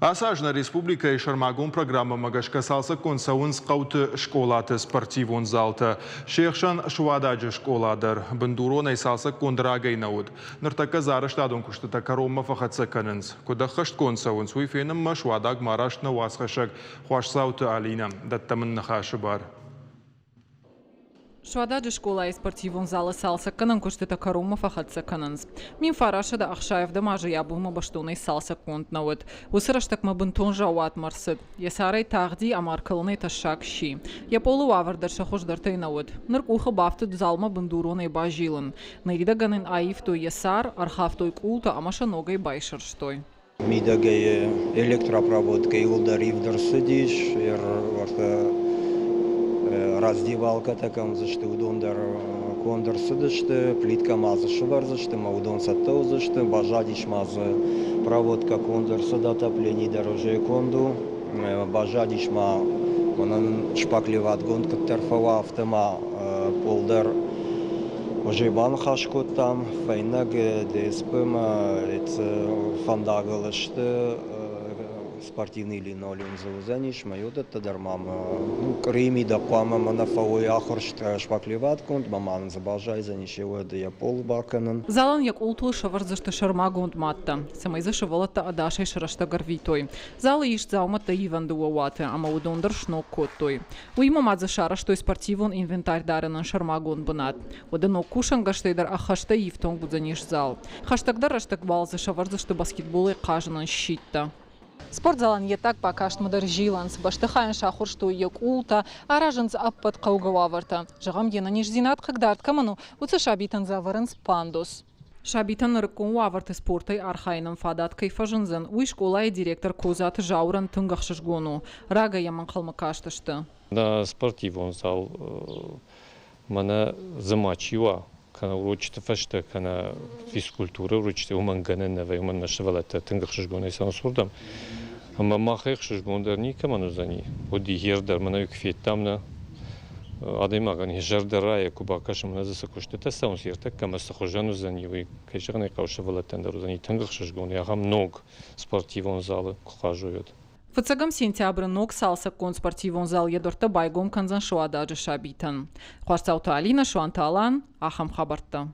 Asajna Respublika Şarmagun programı magashkasalsa konsauns qawt şkolatı sportivon zalta. Şehşan şuvadacı şkoladır. Binduro neysalsa kondragay navud. Nırtaka zarıştadon kuştata karoma faxatsa kanınz. Kuda xışt konsauns uyfenim ma şuvadag maraştna vasxaşak. Xoşsavtı alina. Dattamin naxaşı bar. Швададжи школа и спортивон зала салса канан куштета карума фахатса кананс. Мин фараша да ахшаев да мажа ябума баштуной салса конт навод. Усыраштак ма бунтон жауат марсид. Ясарай тагди амаркалны ташак ши. Я полу авардар шахуш дартай навод. Нырк уха бафты залма бандуроной бажилын. Найрида ганын аифтой ясар архавтой култа амаша ногой байшарштой. Мидагай электропроводка илдар ивдарсыдиш, раздевалка такам зашты удондар кондор сыдышты, плитка мазышы бар зашты, маудон саттау зашты, бажадиш мазы проводка кондор сыд отопление дороже конду, бажадиш ма онан шпаклеват гонка терфова автома полдар ожебан хашкот там, файнаг ДСП фандагылышты, спортивный линолеум заузаниш, майода тадармам креми да пама манафауи ахоршт шпаклеват конт маман забажай занишева да я пол баканан. Залан як ултул шаварзашты шармагонд матта. Самайза шавалата адашай шарашта гарвитой. Залы иш заумата иванду уаваты, ама удондар шнок коттой. Уима мадза шараштой спортивон инвентарь даранан шармагонд банат. Оданок кушан гаштайдар ахашта ивтон будзаниш зал. Хаштагдар раштак балза шаварзашты баскетболы кажанан щитта. Спортзалан етак пакаштмадар жиланс, баштыхайн шахуршту ек улта, аражанс аппат қаугававарта. Жағам енаниш зинат қыгдарт каману, уцы шабитан заварынс пандус. Шабитан рыккун уаварты спортай архайнам фадат кайфажынзын, уй школа и директор козат жауран тынгахшышгону. Рага яман қалмакаштышты. На спортивон зал мана замачива. Kana uročite faşta, kana fizkultura uročite umanganen ve uman naşvalata tıngıxşıgona isan sordam. Ama mahexşıgondar ni kaman uzani. O diherdar mana yükfiyettamna adaymagan hijardara kubakaşım nazısa koştu tasavun sirtak kama saxojan uzani ve kayşağına qavşvalatan dar uzani tıngıxşıgona yağam nog sportivon zalı kuqajoyot. Фацагам сентябрь ног салса кон спортивон зал едорта байгом канзан шуададжи шабитан. Хуарцаута Алина Шуанталан, Ахам Хабарта.